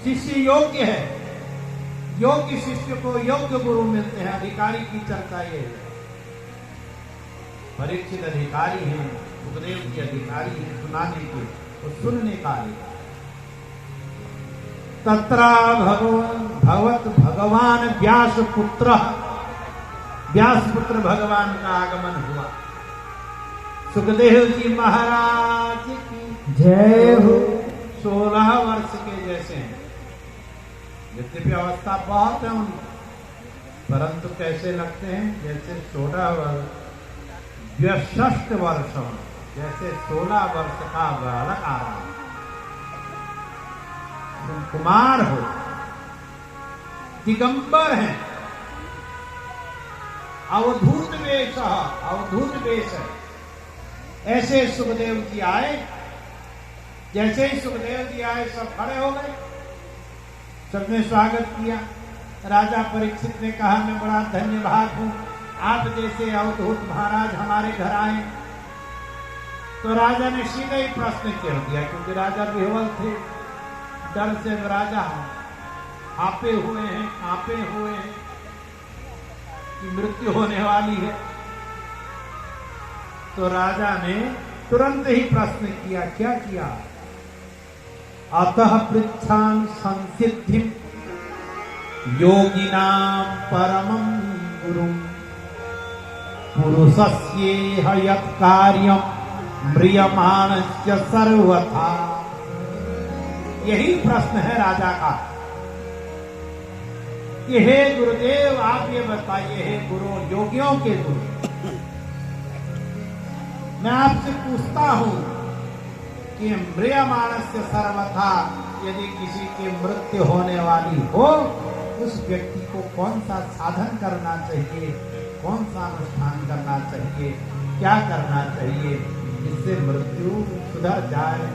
शिष्य योग्य है, योग्य शिष्य को योग्य गुरु मिलते हैं। अधिकारी की चर्चा ये है। परीक्षित अधिकारी हैं, सुखदेव की अधिकारी है सुनाने के, तो सुनने का अधिकारी। तत्रा भगवत भगवान व्यास पुत्र भगवान का आगमन हुआ। सुखदेव जी महाराज की जय हो। 16 वर्ष के जैसे हैं। यद्यपि अवस्था बहुत है उनकी, परंतु कैसे लगते हैं जैसे 16 वर्ष 62 वर्ष, जैसे 16 वर्ष का बालक आ रहा है। कुमार हो, दिगंबर हैं, अवधूत वेश है। ऐसे सुखदेव जी आए। जैसे ही सुखदेव जी आए सब खड़े हो गए, सबने स्वागत किया। राजा परीक्षित ने कहा मैं बड़ा धन्यवाद हूं, आप जैसे अवधूत महाराज हमारे घर आए। तो राजा ने सीधे ही प्रश्न छेड़ दिया, क्योंकि राजा विह्वल थे, डर से राजा कांपे हुए हैं कि मृत्यु होने वाली है। तो राजा ने तुरंत ही प्रश्न किया। क्या किया? अतः पृच्छामि संसिद्धिं योगिनां परमं गुरुं पुरुषस्येह यत् कार्यं म्रियमाणस्य सर्वथा। यही प्रश्न है राजा का कि हे गुरुदेव आप ये बताइए, हे गुरु, योगियों के गुरु, मैं आपसे पूछता हूं कि म्रियमाणस्य सर्वथा, यदि किसी की मृत्यु होने वाली हो, उस व्यक्ति को कौन सा साधन करना चाहिए, कौन सा अनुष्ठान करना चाहिए, क्या करना चाहिए जिससे मृत्यु सुधर जाए।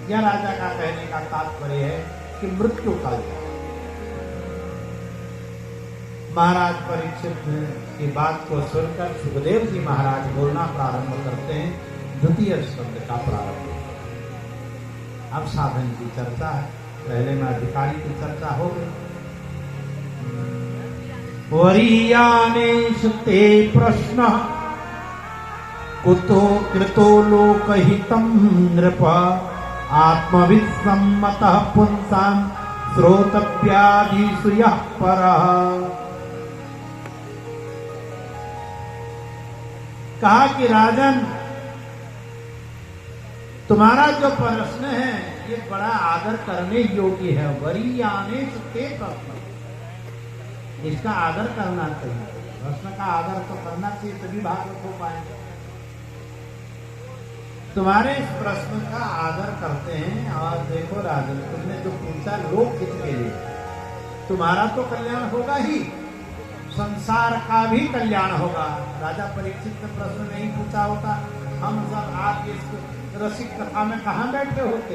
यह राजा का कहने का तात्पर्य है कि मृत्यु काल। महाराज परीक्षित की बात को सुनकर सुखदेव जी महाराज बोलना प्रारंभ करते हैं। द्वितीय शब्द का प्रारंभ। अब साधन की चर्चा है। पहले में अधिकारी की चर्चा हो गई। वरीयानेषु ते प्रश्न कुतो कृतो लोकहितं नृप आत्मविस्सम्मतः पुंसां श्रोतव्यादिषु यः परः। कहा कि राजन, तुम्हारा जो प्रश्न है ये बड़ा आदर करने योग्य है। वरीयानेषु ते प्रश्न, इसका आदर करना चाहिए। प्रश्न का आदर तो करना चाहिए, तभी भागवत हो पाएंगे। तुम्हारे इस प्रश्न का आदर करते हैं। और देखो राजन, तुमने जो पूछा लोक हित के लिए, तुम्हारा तो कल्याण होगा ही, संसार का भी कल्याण होगा। राजा परीक्षित ने प्रश्न नहीं पूछा होता, हम सब आज इस रसिक कथा में कहां बैठे होते।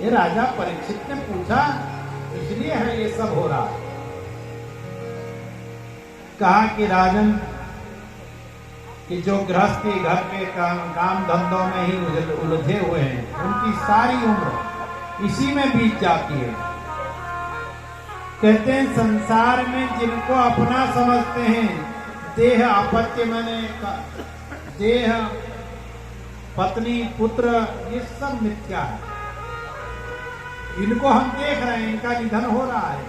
ये राजा परीक्षित ने पूछा, इसलिए है ये सब हो रहा। कहा कि राजन, कि जो गृहस्थी घर के काम धंधों में ही उलझे हुए हैं, उनकी सारी उम्र इसी में बीत जाती है। कहते हैं संसार में जिनको अपना समझते हैं, देह अपत्य माने देह पत्नी पुत्र, ये सब मिथ्या है। इनको हम देख रहे हैं, इनका निधन हो रहा है,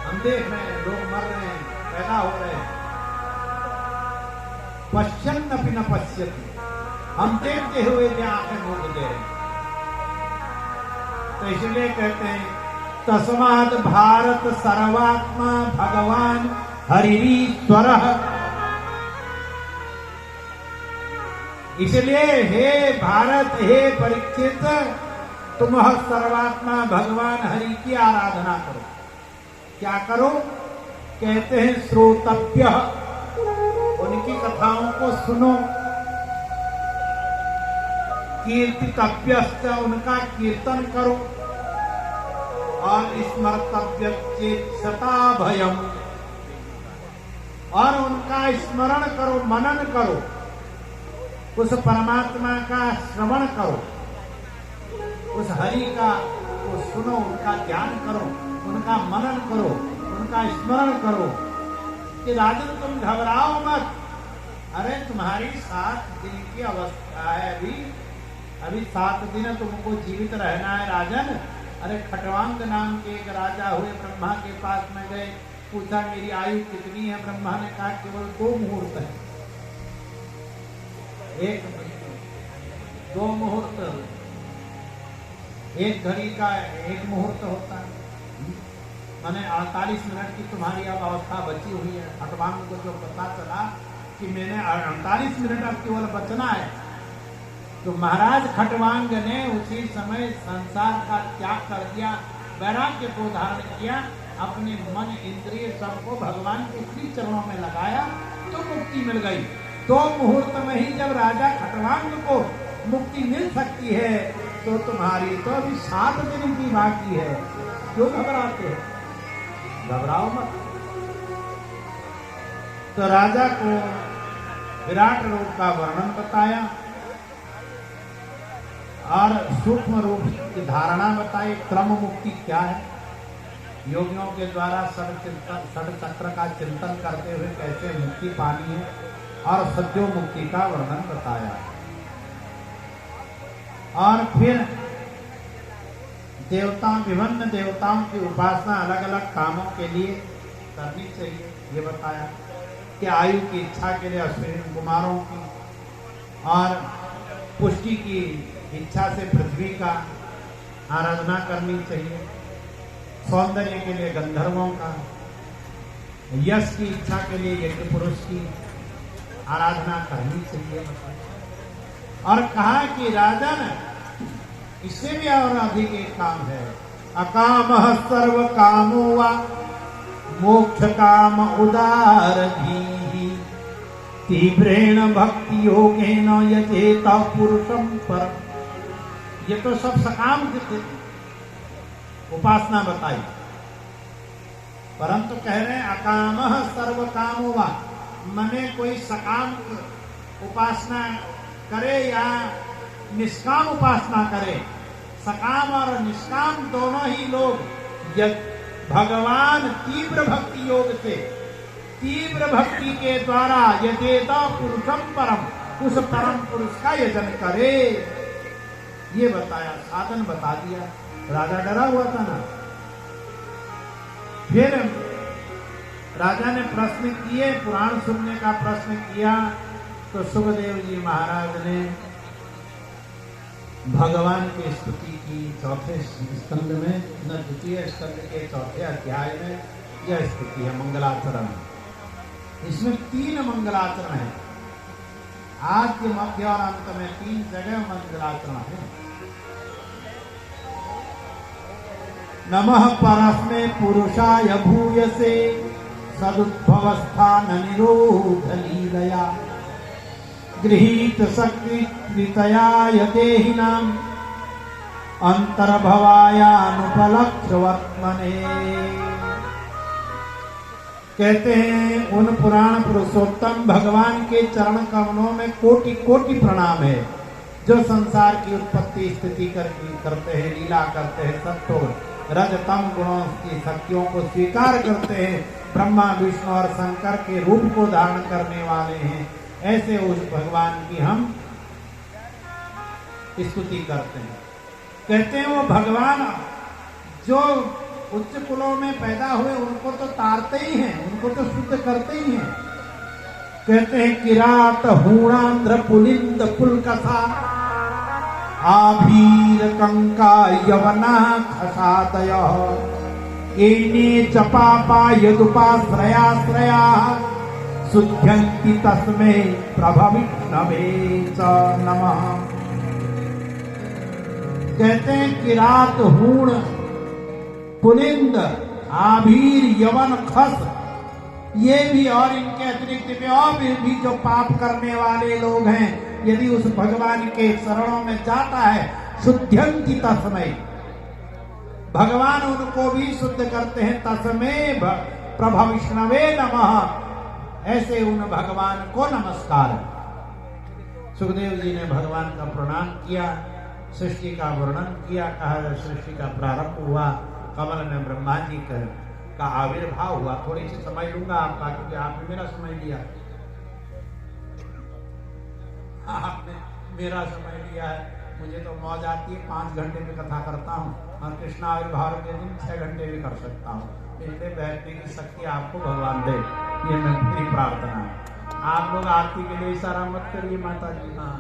हम देख रहे हैं, लोग मर रहे हैं, पैदा हो रहे हैं। पश्यन्नपि न पश्यति, हम देखते हुए भी आंखें मूंद दे रहे हैं। तो इसलिए कहते हैं तस्मात् भारत सर्वात्मा भगवान हरिरीश्वरः। इसलिए हे भारत, हे परीक्षित, तुम सर्वात्मा भगवान हरि की आराधना करो। क्या करो? कहते हैं श्रोतव्य, उनकी कथाओं को सुनो। कीर्तितव्यश्च, उनका कीर्तन करो। और स्मर्तव्य चेत सता भयम, और उनका स्मरण करो, मनन करो, उस परमात्मा का श्रवण करो। उस हरि का को सुनो, उनका ध्यान करो, उनका मनन करो, उनका स्मरण करो कि राजन तुम घबराओ मत। अरे तुम्हारी 7 दिन की अवस्था है, अभी 7 दिन तुमको जीवित रहना है राजन। अरे खटवांग नाम के एक राजा हुए, ब्रह्मा के पास में गए, पूछा मेरी आयु कितनी है? ब्रह्मा ने कहा केवल 2 मुहूर्त है। 2 मुहूर्त, 1 घड़ी का 1 मुहूर्त होता है, माने 48 मिनट की तुम्हारी अब अवस्था बची हुई है। खटवांग को जो पता चला कि मैंने 48 मिनट अब केवल बचना है, तो महाराज खटवांग ने उसी समय संसार का त्याग कर दिया, वैराग्य को धारण किया, अपने मन इंद्रिय सबको भगवान के श्री चरणों में लगाया, तो मुक्ति मिल गई। 2 मुहूर्त में ही जब राजा खटवांग को मुक्ति मिल सकती है, तो तुम्हारी तो अभी 7 दिन की बाकी है, क्यों घबराते हो? घबराओ मत। तो राजा को विराट रूप का वर्णन बताया और सूक्ष्म रूप की धारणा बताई। क्रम मुक्ति क्या है, योगियों के द्वारा षड चक्र का चिंतन करते हुए कैसे मुक्ति पानी है, और सद्यो मुक्ति का वर्णन बताया। और फिर विभिन्न देवताओं की उपासना अलग अलग कामों के लिए करनी चाहिए, ये बताया कि आयु की इच्छा के लिए अश्विनी कुमारों की, और पुष्टि की इच्छा से पृथ्वी का आराधना करनी चाहिए, सौंदर्य के लिए गंधर्वों का, यश की इच्छा के लिए यज्ञ पुरुष की आराधना करनी चाहिए। और कहा कि राजन इससे भी और अधिक एक काम है, अकाम सर्व कामो वा मोक्ष काम उदार धीहि तीव्रेण भक्ति योगेन यजेत पुरुषम परम। ये तो सब सकाम की उपासना बताई, परंतु कह रहे हैं अकाम सर्व कामो वा, मने कोई सकाम उपासना करे या निष्काम उपासना करे, सकाम और निष्काम दोनों ही लोग भगवान तीव्र भक्ति योग से, तीव्र भक्ति के द्वारा यजेत पुरुषम परम, उस परम पुरुष का यजन करे, ये बताया, साधन बता दिया। राजा डरा हुआ था ना। फिर राजा ने प्रश्न किए, पुराण सुनने का प्रश्न किया, तो सुखदेव जी महाराज ने भगवान की स्तुति की। 4थे स्कंद में, न 2 स्कंद के 4थे अध्याय में यह स्तुति है, मंगलाचरण। इसमें 3 मंगलाचरण है, आद्य मध्य और अंत में 3 जगह मंगलाचरण है। नमः परस्मै पुरुषाय भूयसे सदुद्भवस्थान निरोध लीलया गृहीत सकृतया देहिनाम अंतर्भवायानुपलक्ष्य वर्त्मने। कहते हैं उन पुराण पुरुषोत्तम भगवान के चरण कमलों में कोटि कोटि प्रणाम है, जो संसार की उत्पत्ति स्थिति करते हैं, लीला करते हैं, सत्व रजतम गुणों की शक्तियों को स्वीकार करते हैं, ब्रह्मा विष्णु और शंकर के रूप को धारण करने वाले हैं। ऐसे उस भगवान की हम स्तुति करते हैं। कहते हैं वो भगवान जो उच्च कुलों में पैदा हुए उनको तो तारते ही हैं, उनको तो शुद्ध करते ही हैं। कहते हैं किरात हूणांध्र पुलिंद पुलकसा आभीर कंका यवना खसादय एने चपापा यदुपाश्रयाश्रया शुद्ध्यन्ति तस्मै प्रभविष्णवे च नमः। कहते हैं किरात हूण पुलिंद आभीर यवन खस, ये भी और इनके अतिरिक्त भी और भी जो पाप करने वाले लोग हैं, यदि उस भगवान के शरणों में जाता है, शुद्ध्यन्ति तस्मै, भगवान उनको भी शुद्ध करते हैं। तस्मै प्रभविष्णवे नमः, ऐसे उन भगवान को नमस्कार। सुखदेव जी ने भगवान का प्रणाम किया, सृष्टि का वर्णन किया। कहा सृष्टि का प्रारंभ हुआ, कमल में ब्रह्मा जी का आविर्भाव हुआ। थोड़ी सी समय लूंगा आपका, क्योंकि आपने मेरा समय लिया, आपने मेरा समय लिया है। मुझे तो मौज आती है, 5 घंटे में कथा करता हूँ और कृष्ण आविर्भाव के दिन 6 घंटे भी कर सकता हूँ। इसलिए बैठने की शक्ति आपको भगवान दे, ये मेरी प्रार्थना है। आप लोग आरती के लिए इशारा मत करिए माता जी। हाँ,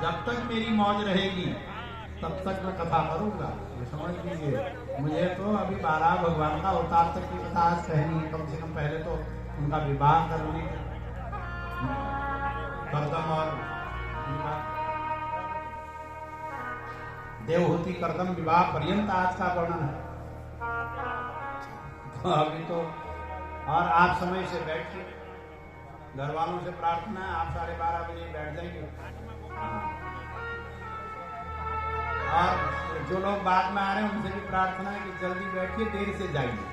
जब तक मेरी मौज रहेगी तब तक मैं कथा करूंगा, ये समझ लीजिए। मुझे तो अभी 12 भगवान का अवतार तक की कथा आज कहनी है। कम से कम पहले तो उनका विवाह करने करदम और उनका देवहूति करदम विवाह पर्यंत आज का वर्णन है। तो अभी तो और आप समय से बैठिए, घर वालों से प्रार्थना है आप 12:30 बजे बैठ जाएंगे। और जो लोग बाद में आ रहे हैं उनसे भी प्रार्थना है कि जल्दी बैठिए, देर से जाइए।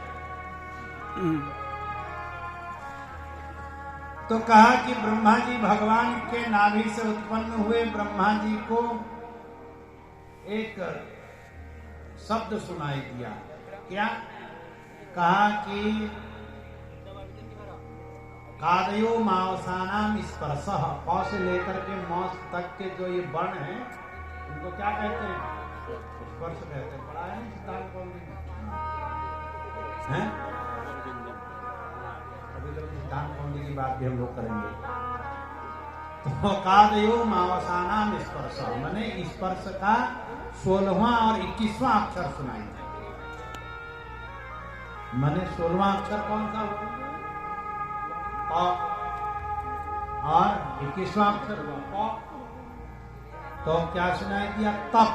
तो कहा कि ब्रह्मा जी भगवान के नाभि से उत्पन्न हुए। ब्रह्मा जी को एक शब्द सुनाई दिया। क्या कहा कि कादयो मावसानाम स्पर्शः, पौ से लेकर के मौस तक के जो ये वर्ण हैं उनको क्या कहते हैं? स्पर्श कहते हैं। पढ़ा है सिद्धांत कौमुदी में? अभी लोग सिद्धांत कौमुदी की बात भी हम लोग करेंगे। तो कादयो मावसानाम स्पर्श, मैंने स्पर्श का 16वां और 21वां अक्षर सुनाई। मैंने 16वां अक्षर कौन सा हुआ और 21वां अक्षर हुआ। तो क्या सुनाई दिया? तप।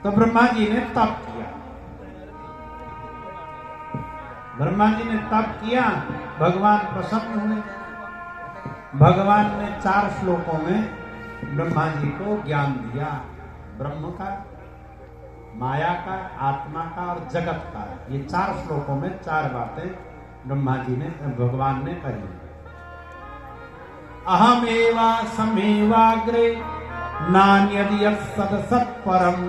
तो ब्रह्मा जी ने तप किया। ब्रह्मा जी ने तप किया, भगवान प्रसन्न हुए। भगवान ने 4 श्लोकों में ब्रह्मा जी को ज्ञान दिया, ब्रह्म का, माया का, आत्मा का और जगत का। ये 4 श्लोकों में 4 बातें ब्रह्मा जी ने, भगवान ने कही। अहमेवा समेवाग्रे नान्यदि सत्परम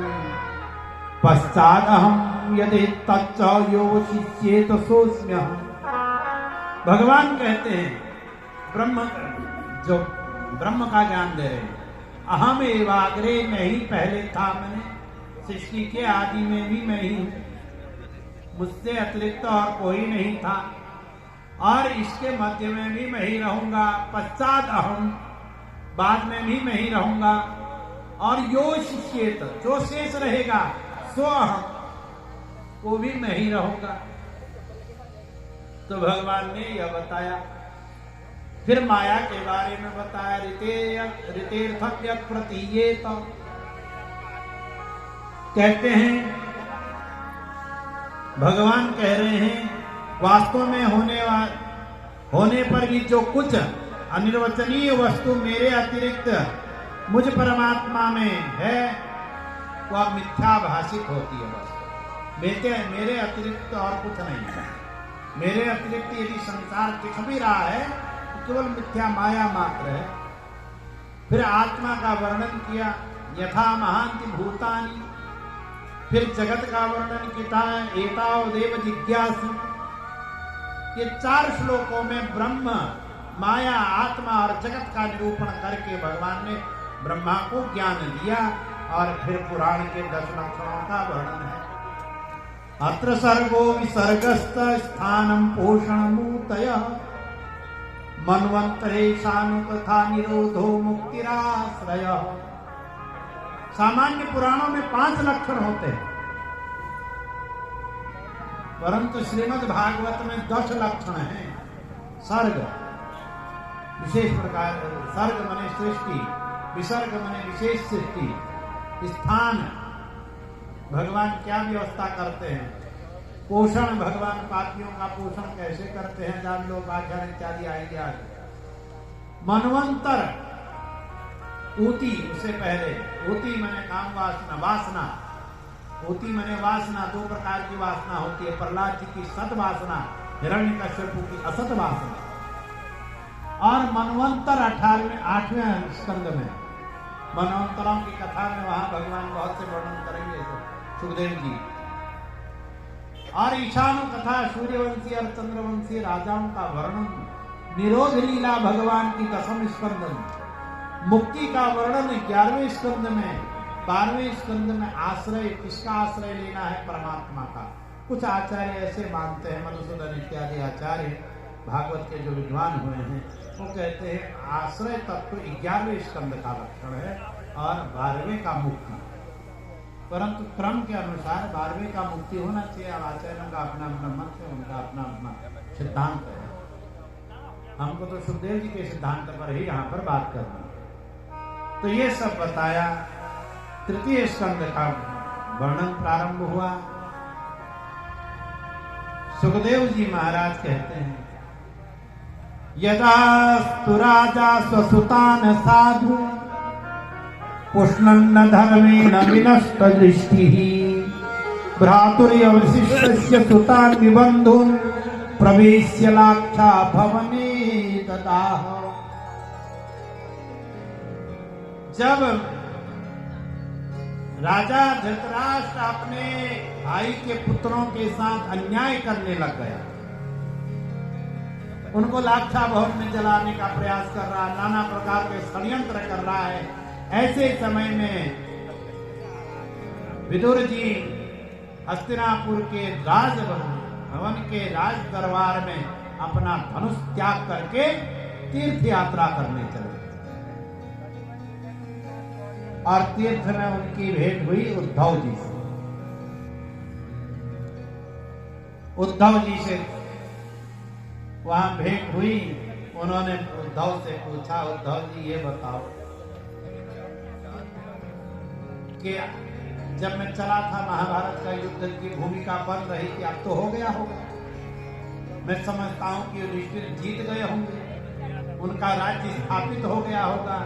पश्चादहम यदि तच्च योचिष्येत सोऽस्म्यहम्। भगवान कहते हैं, जो ब्रह्म का ज्ञान दे रहे हैं, अहम एवाग्रे, मैं ही पहले था। मैंने सृष्टि के आदि में भी मैं ही हूं, मुझसे अतिरिक्त और कोई नहीं था, और इसके मध्य में भी मैं ही रहूंगा। पश्चात अहम, बाद में भी मैं ही रहूंगा। और यो शिष्येत, जो शेष रहेगा सो अहम, वो भी मैं ही रहूंगा। तो भगवान ने यह बताया। फिर माया के बारे में बताया। ऋतेर्थम यत् प्रतीयेत, कहते हैं, भगवान कह रहे हैं वास्तव में होने पर भी जो कुछ अनिर्वचनीय वस्तु मेरे अतिरिक्त मुझ परमात्मा में है वह मिथ्या भाषित होती है। बस मेरे अतिरिक्त और कुछ नहीं है। मेरे अतिरिक्त यदि संसार दिख भी रहा है तो केवल मिथ्या माया मात्र है। फिर आत्मा का वर्णन किया, यथा महांति भूतानि। फिर जगत का वर्णन किया, एतावदेव जिज्ञासु। ये 4 श्लोकों में ब्रह्म, माया, आत्मा और जगत का निरूपण करके भगवान ने ब्रह्मा को ज्ञान दिया। और फिर पुराण के 10 लक्षणों का वर्णन है। अत्र सर्गो विसर्गस्त स्थानम पोषणमूतयः मन्वन्तरेशानुकथा निरोधो मुक्तिराश्रयः। सामान्य पुराणों में 5 लक्षण होते हैं, परंतु श्रीमद् भागवत में 10 लक्षण हैं। सर्ग विशेष प्रकार, सर्ग माने सृष्टि, विसर्ग माने विशेष सृष्टि, स्थान भगवान क्या व्यवस्था करते हैं, पोषण भगवान पापियों का पोषण कैसे करते हैं, जान लो, व्याख्यान इत्यादि आएंगे आगे। मनवंतर, ऊती, उससे पहले ऊती माने काम वासना, वासना, ऊती माने वासना। 2 प्रकार की वासना होती है, प्रहलाद जी की सत वासना, हिरण्यकश्यप की असत वासना। और मनवंतर 8वें स्कंद में, मनवंतरों की कथा में वहां भगवान बहुत से वर्णन करेंगे सुखदेव जी। और ईशानु कथा सूर्यवंशी और चंद्रवंशी राजाओं का वर्णन, निरोध लीला भगवान की 10वें स्कंद में, मुक्ति का वर्णन 11वें स्कंद में, 12वें स्कंद में आश्रय, किसका आश्रय लेना है? परमात्मा का। कुछ आचार्य ऐसे मानते हैं, मधुसूदन इत्यादि आचार्य भागवत के जो विद्वान हुए हैं वो कहते हैं आश्रय तत्व 11वें स्कंद का लक्षण है और 12वें का मुक्ति। परंतु क्रम के अनुसार 12वें का मुक्ति होना चाहिए। अब आचार्यों का अपना अपना मत है, उनका अपना अपना सिद्धांत है। हमको तो सुखदेव जी के सिद्धांत पर ही यहाँ पर बात करनी है। तो ये सब बताया। तृतीय स्कंद का वर्णन प्रारंभ हुआ। सुखदेव जी महाराज कहते हैं, यदास्तु राजा स्वसुतान साधु पुष्णन्न धर्मेण विनष्ट दृष्टिः भ्रातुर्यवशिष्टस्य सुतान् विबन्धून् प्रवेश्य लाक्षा भवने ददाह। जब राजा धृतराष्ट्र अपने भाई के पुत्रों के साथ अन्याय करने लग गया, उनको लाक्षा भवन में जलाने का प्रयास कर रहा, नाना प्रकार के षड्यंत्र कर रहा है, ऐसे समय में विदुर जी हस्तिनापुर के राजभवन के राज दरबार में अपना धनुष त्याग करके तीर्थ यात्रा करने चले। और तीर्थ में उनकी भेंट हुई उद्धव जी से। उद्धव जी से वहां भेंट हुई। उन्होंने उद्धव से पूछा, उद्धव जी ये बताओ कि जब मैं चला था महाभारत का युद्ध की भूमिका बन रही थी, अब तो हो गया होगा, मैं समझता हूं कि युधिष्ठिर जीत गए होंगे, उनका राज्य स्थापित हो गया होगा,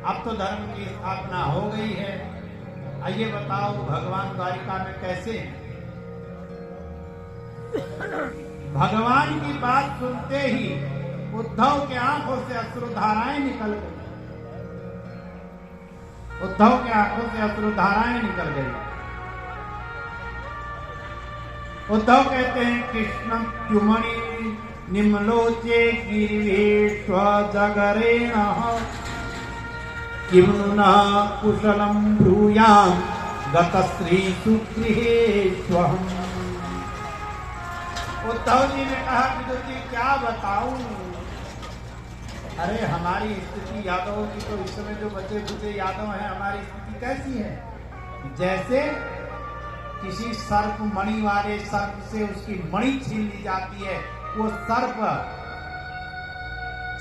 अब तो धर्म की स्थापना हो गई है। आइए बताओ भगवान द्वारिका में कैसे? भगवान की बात सुनते ही उद्धव के आंखों से अश्रुधाराएं निकल गई। उद्धव के आंखों से अश्रुधाराएं निकल गई। उद्धव कहते हैं, कृष्ण त्युमणि निम्लोचे गिरिवेश्व जगरेण किम न कुशलम ब्रूयाम गतश्री सुगृहेष्वहम्। उद्धव जी ने कहा, विदुर जी क्या बताऊं, अरे हमारी स्थिति यादवों की तो इस समय जो बचे बुचे यादव हैं, हमारी स्थिति कैसी है? जैसे किसी सर्प मणि वाले सर्प से उसकी मणि छीन ली जाती है, वो सर्प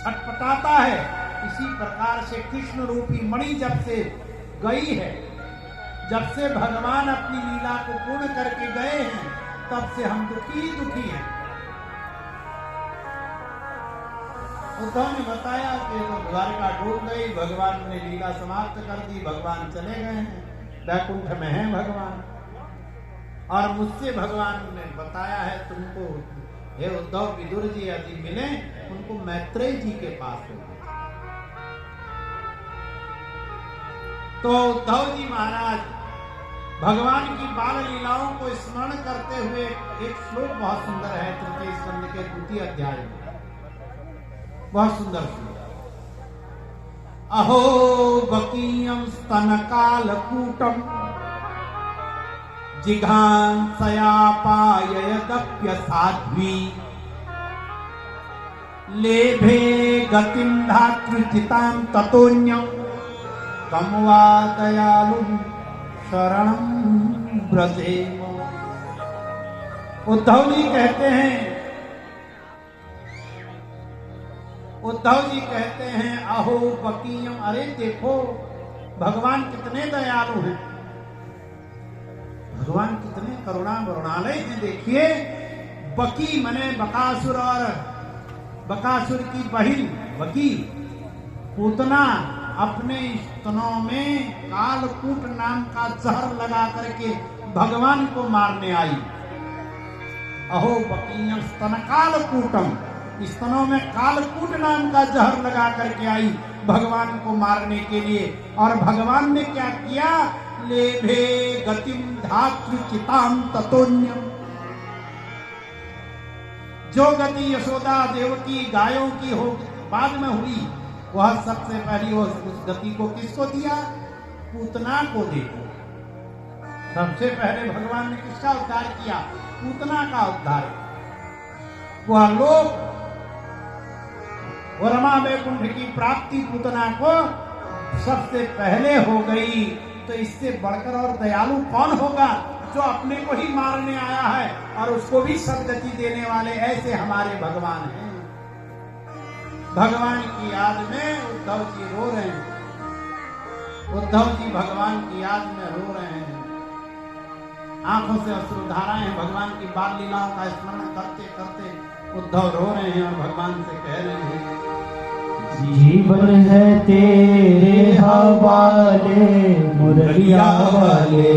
छटपटाता है, इसी प्रकार से कृष्ण रूपी मणि जब से गई है, जब से भगवान अपनी लीला को पूर्ण करके गए हैं, तब से हम दुखी हैं। उद्धव ने बताया कि तो द्वारिका डूब गई, भगवान ने लीला समाप्त कर दी, भगवान चले गए हैं, वैकुंठ में हैं भगवान। और मुझसे भगवान ने बताया है तुमको, हे उद्धव, विदुर जी यदि मिले उनको मैत्रेय जी के पास हो। तो उद्धव जी महाराज भगवान की बाल लीलाओं को स्मरण करते हुए एक श्लोक बहुत सुंदर है तृतीय स्कंद के 2 अध्याय में, बहुत सुंदर श्लोक। अहो बकीयम स्तनकालकूटम जिघांसया पाययदप्य साध्वी लेभे गतिं धातृचितां ततोऽन्यं कं वा दयालुं शरणं ब्रजेम। उद्धव जी कहते हैं, अहो बकीयम, अरे देखो भगवान कितने दयालु हैं, भगवान कितने करुणा वरुणालय हैं। देखिए बकी मने बकासुर, और बकासुर की बहिन बकी पूतना अपने स्तनों में कालकूट नाम का जहर लगा करके भगवान को मारने आई। अहो बकीयम स्तन कालकूटम, स्तनों में कालकूट नाम का जहर लगा करके आई भगवान को मारने के लिए। और भगवान ने क्या किया, लेभे गतिम धातृ चिताम ततोन्यम, जो गति यशोदा देवकी गायों की हो बाद में हुई, वह सबसे पहली उस गति को किसको दिया, पूतना को दे। सबसे पहले भगवान ने किसका उद्धार किया, पूतना का उद्धार। वह लोग रमा वैकुंठ की प्राप्ति पूतना को सबसे पहले हो गई। तो इससे बढ़कर और दयालु कौन होगा, जो अपने को ही मारने आया है और उसको भी सदगति देने वाले ऐसे हमारे भगवान हैं। भगवान की याद में उद्धव जी रो रहे हैं, उद्धव जी भगवान की याद में रो रहे हैं, आंखों से अश्रुधाराएं भगवान की बाल लीलाओं का स्मरण करते करते उद्धव रो रहे हैं और भगवान से कह रहे हैं, जीवन है तेरे हवाले मुरलिया वाले।